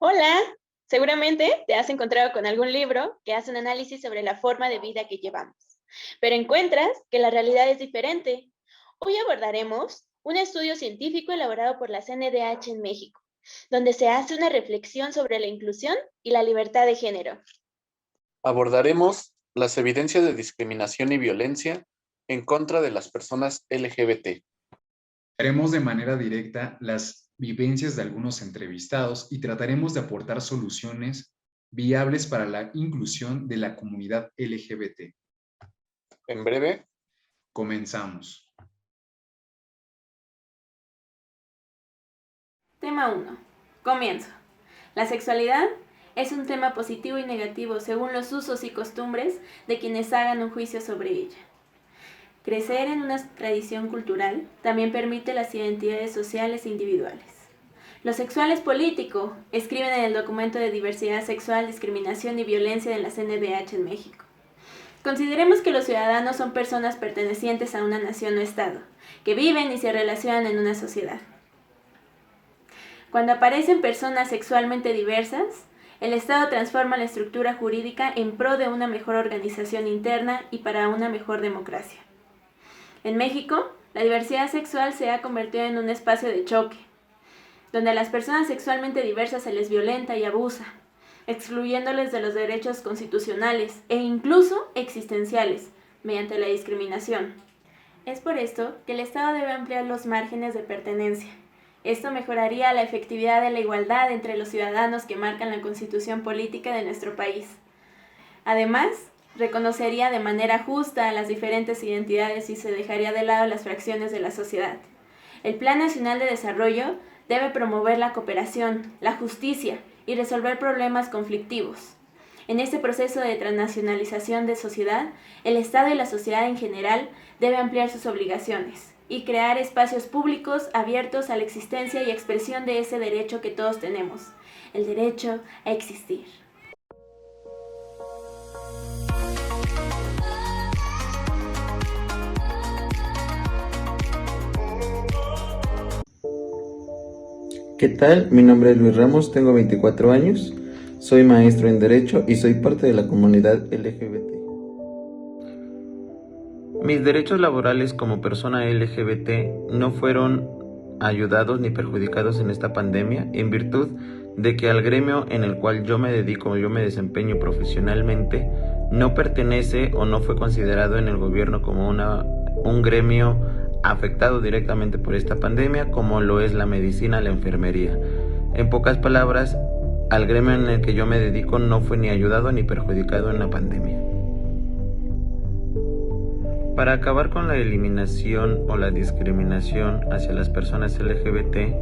Hola, seguramente te has encontrado con algún libro que hace un análisis sobre la forma de vida que llevamos, pero encuentras que la realidad es diferente. Hoy abordaremos un estudio científico elaborado por la CNDH en México, donde se hace una reflexión sobre la inclusión y la libertad de género. Abordaremos las evidencias de discriminación y violencia en contra de las personas LGBT. Veremos de manera directa las vivencias de algunos entrevistados y trataremos de aportar soluciones viables para la inclusión de la comunidad LGBT. En breve, Comenzamos. Tema 1. Comienzo. La sexualidad es un tema positivo y negativo según los usos y costumbres de quienes hagan un juicio sobre ella. Crecer en una tradición cultural también permite las identidades sociales e individuales. Lo sexual es político, escriben en el documento de diversidad sexual, discriminación y violencia de la CNDH en México. Consideremos que los ciudadanos son personas pertenecientes a una nación o estado, que viven y se relacionan en una sociedad. Cuando aparecen personas sexualmente diversas, el Estado transforma la estructura jurídica en pro de una mejor organización interna y para una mejor democracia. En México, la diversidad sexual se ha convertido en un espacio de choque, donde a las personas sexualmente diversas se les violenta y abusa, excluyéndoles de los derechos constitucionales e incluso existenciales, mediante la discriminación. Es por esto que el Estado debe ampliar los márgenes de pertenencia. Esto mejoraría la efectividad de la igualdad entre los ciudadanos que marcan la constitución política de nuestro país. Además, reconocería de manera justa las diferentes identidades y se dejaría de lado las fracciones de la sociedad. El Plan Nacional de Desarrollo debe promover la cooperación, la justicia y resolver problemas conflictivos. En este proceso de transnacionalización de sociedad, el Estado y la sociedad en general debe ampliar sus obligaciones y crear espacios públicos abiertos a la existencia y expresión de ese derecho que todos tenemos, el derecho a existir. ¿Qué tal? Mi nombre es Luis Ramos, tengo 24 años, soy maestro en Derecho y soy parte de la comunidad LGBT. Mis derechos laborales como persona LGBT no fueron ayudados ni perjudicados en esta pandemia en virtud de que al gremio en el cual yo me dedico, yo me desempeño profesionalmente, no pertenece o no fue considerado en el gobierno como un gremio afectado directamente por esta pandemia, como lo es la medicina, la enfermería. En pocas palabras, al gremio en el que yo me dedico no fue ni ayudado ni perjudicado en la pandemia. Para acabar con la eliminación o la discriminación hacia las personas LGBT,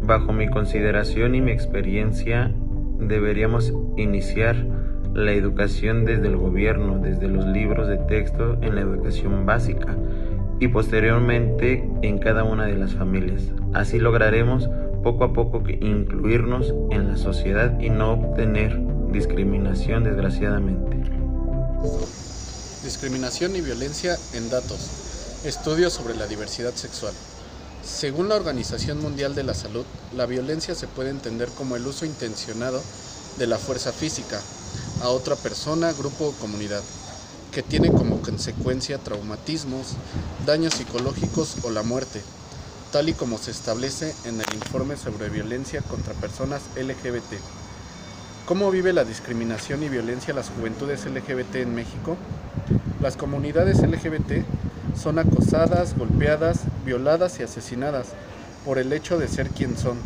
bajo mi consideración y mi experiencia, deberíamos iniciar la educación desde el gobierno, desde los libros de texto en la educación básica y posteriormente en cada una de las familias. Así lograremos poco a poco incluirnos en la sociedad y no obtener discriminación, desgraciadamente. discriminación y violencia en datos. Estudios sobre la diversidad sexual. Según la Organización Mundial de la Salud, la violencia se puede entender como el uso intencionado de la fuerza física a otra persona, grupo o comunidad, que tiene como consecuencia traumatismos, daños psicológicos o la muerte, tal y como se establece en el informe sobre violencia contra personas LGBT. ¿Cómo vive la discriminación y violencia las juventudes LGBT en México? Las comunidades LGBT son acosadas, golpeadas, violadas y asesinadas por el hecho de ser quien son.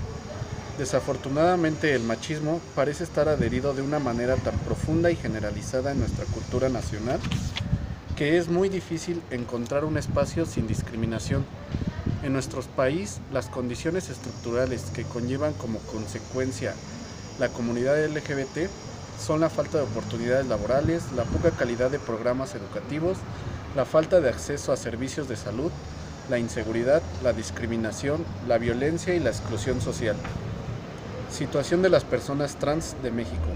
Desafortunadamente, el machismo parece estar adherido de una manera tan profunda y generalizada en nuestra cultura nacional que es muy difícil encontrar un espacio sin discriminación. En nuestro país, las condiciones estructurales que conllevan como consecuencia la comunidad LGBT son la falta de oportunidades laborales, la poca calidad de programas educativos, la falta de acceso a servicios de salud, la inseguridad, la discriminación, la violencia y la exclusión social. Situación de las personas trans de México.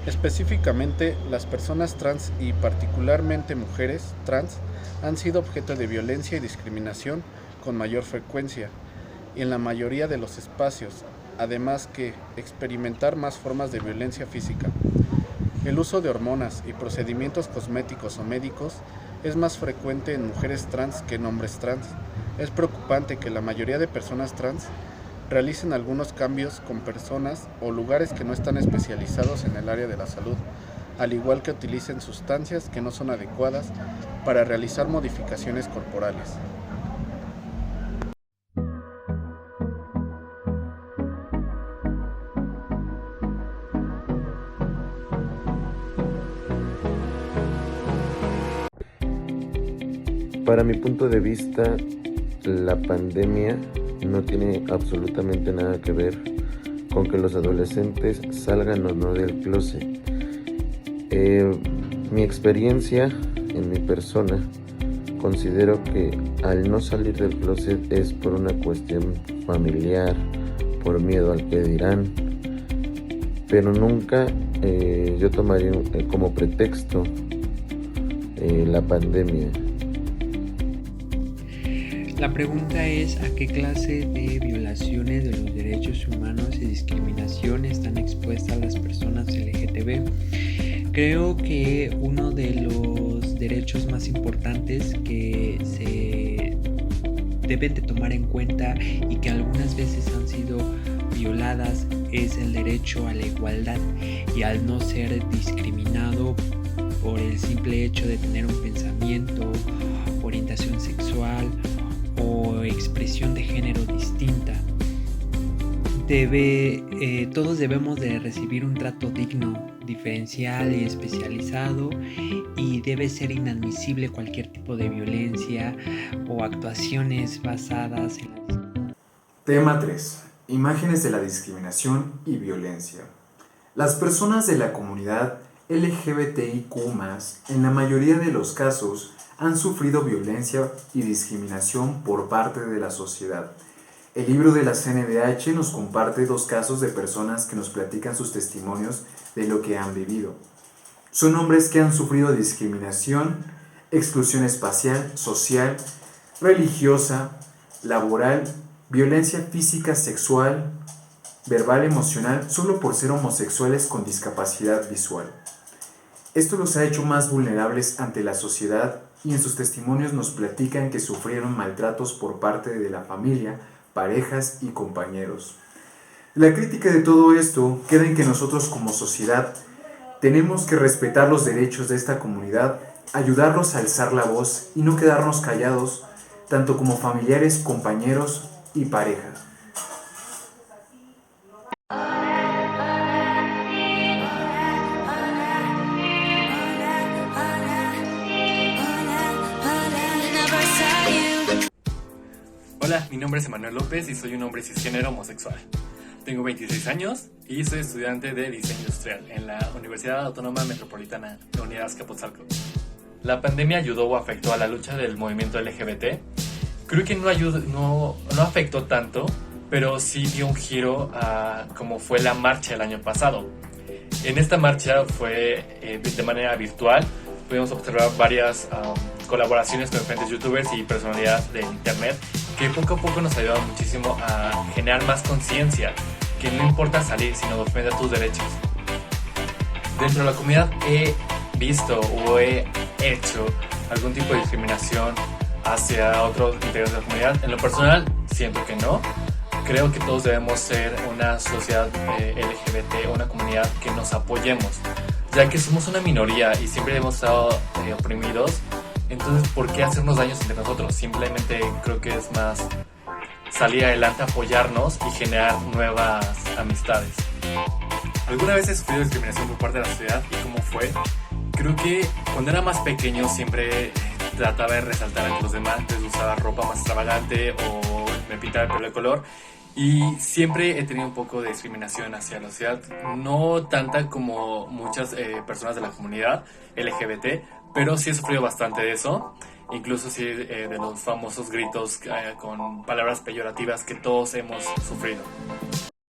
Específicamente, las personas trans y particularmente mujeres trans han sido objeto de violencia y discriminación con mayor frecuencia y en la mayoría de los espacios, además que experimentar más formas de violencia física. El uso de hormonas y procedimientos cosméticos o médicos es más frecuente en mujeres trans que en hombres trans. Es preocupante que la mayoría de personas trans realicen algunos cambios con personas o lugares que no están especializados en el área de la salud, al igual que utilicen sustancias que no son adecuadas para realizar modificaciones corporales. Para mi punto de vista, la pandemia no tiene absolutamente nada que ver con que los adolescentes salgan o no del closet. Mi experiencia en mi persona, considero que al no salir del closet es por una cuestión familiar, por miedo al que dirán, pero nunca yo tomaría como pretexto la pandemia. La pregunta es ¿a qué clase de violaciones de los derechos humanos y discriminación están expuestas las personas LGTB? Creo que uno de los derechos más importantes que se deben de tomar en cuenta y que algunas veces han sido violadas es el derecho a la igualdad, y al no ser discriminado por el simple hecho de tener un pensamiento, orientación sexual o expresión de género distinta, todos debemos de recibir un trato digno, diferencial y especializado, y debe ser inadmisible cualquier tipo de violencia o actuaciones basadas en la... Tema 3. Imágenes de la discriminación y violencia. Las personas de la comunidad LGBTIQ+, en la mayoría de los casos, han sufrido violencia y discriminación por parte de la sociedad. El libro de la CNDH nos comparte 2 casos de personas que nos platican sus testimonios de lo que han vivido. Son hombres que han sufrido discriminación, exclusión espacial, social, religiosa, laboral, violencia física, sexual, verbal, emocional, solo por ser homosexuales con discapacidad visual. Esto los ha hecho más vulnerables ante la sociedad, y en sus testimonios nos platican que sufrieron maltratos por parte de la familia, parejas y compañeros. La crítica de todo esto queda en que nosotros como sociedad tenemos que respetar los derechos de esta comunidad, ayudarlos a alzar la voz y no quedarnos callados, tanto como familiares, compañeros y pareja. Hola, mi nombre es Emanuel López y soy un hombre cisgénero homosexual. Tengo 26 años y soy estudiante de diseño industrial en la Universidad Autónoma Metropolitana de Unidad Azcapotzalco. La pandemia ayudó o afectó a la lucha del movimiento LGBT. Creo que no afectó tanto, pero sí dio un giro a como fue la marcha el año pasado. En esta marcha fue de manera virtual. Pudimos observar varias colaboraciones con diferentes youtubers y personalidades de internet que poco a poco nos ayudaron muchísimo a generar más conciencia, que no importa salir, sino defender tus derechos. Dentro de la comunidad he visto o he hecho algún tipo de discriminación hacia otros integrantes de la comunidad. En lo personal, siento que no. Creo que todos debemos ser una sociedad LGBT, una comunidad que nos apoyemos, ya que somos una minoría y siempre hemos estado oprimidos. Entonces, ¿por qué hacernos daños entre nosotros? Simplemente creo que es más salir adelante, apoyarnos y generar nuevas amistades. ¿Alguna vez he sufrido discriminación por parte de la sociedad y cómo fue? Creo que cuando era más pequeño siempre trataba de resaltar ante los demás, entonces usaba ropa más extravagante o me pintaba el pelo de color. Y siempre he tenido un poco de discriminación hacia la sociedad, no tanta como muchas personas de la comunidad LGBT, pero sí he sufrido bastante de eso, incluso sí de los famosos gritos con palabras peyorativas que todos hemos sufrido.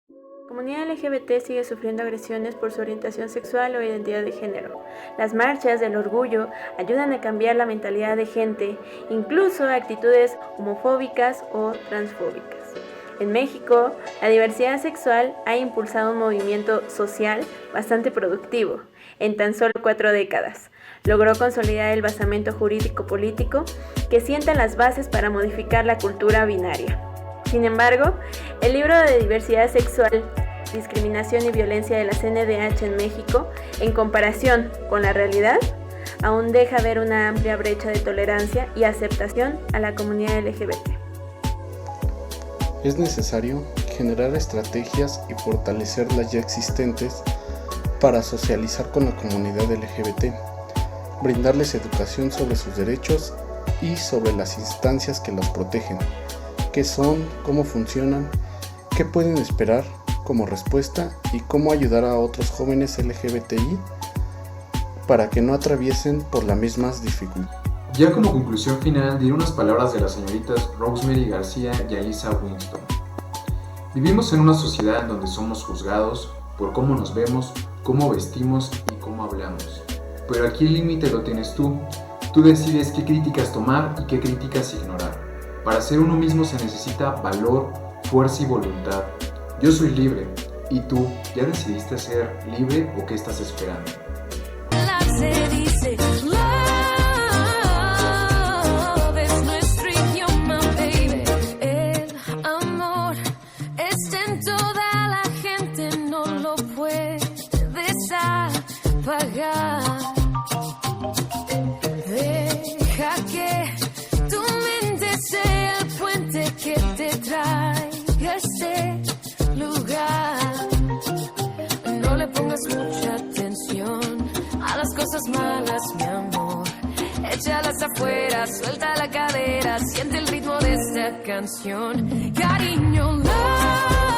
La comunidad LGBT sigue sufriendo agresiones por su orientación sexual o identidad de género. Las marchas del orgullo ayudan a cambiar la mentalidad de gente, incluso actitudes homofóbicas o transfóbicas. En México, la diversidad sexual ha impulsado un movimiento social bastante productivo en tan solo 4 décadas. Logró consolidar el basamento jurídico-político que sienta las bases para modificar la cultura binaria. Sin embargo, el libro de diversidad sexual, discriminación y violencia de la CNDH en México, en comparación con la realidad, aún deja ver una amplia brecha de tolerancia y aceptación a la comunidad LGBT. Es necesario generar estrategias y fortalecer las ya existentes para socializar con la comunidad LGBT, brindarles educación sobre sus derechos y sobre las instancias que los protegen, qué son, cómo funcionan, qué pueden esperar como respuesta y cómo ayudar a otros jóvenes LGBTI para que no atraviesen por las mismas dificultades. Ya como conclusión final diré unas palabras de las señoritas Rosemary García y Alisa Winston. Vivimos en una sociedad donde somos juzgados por cómo nos vemos, cómo vestimos y cómo hablamos. Pero aquí el límite lo tienes tú. Tú decides qué críticas tomar y qué críticas ignorar. Para ser uno mismo se necesita valor, fuerza y voluntad. Yo soy libre. ¿Y tú? ¿Ya decidiste ser libre o qué estás esperando? Se dice love es nuestro idioma, baby. El amor está en toda la gente, no lo puedes apagar. Deja que tu mente sea el puente que te traiga a ese lugar. No le pongas mucha atención a las cosas malas, mi amor. Échalas afuera, suelta la cadera, siente el ritmo de esta canción. Cariño, love.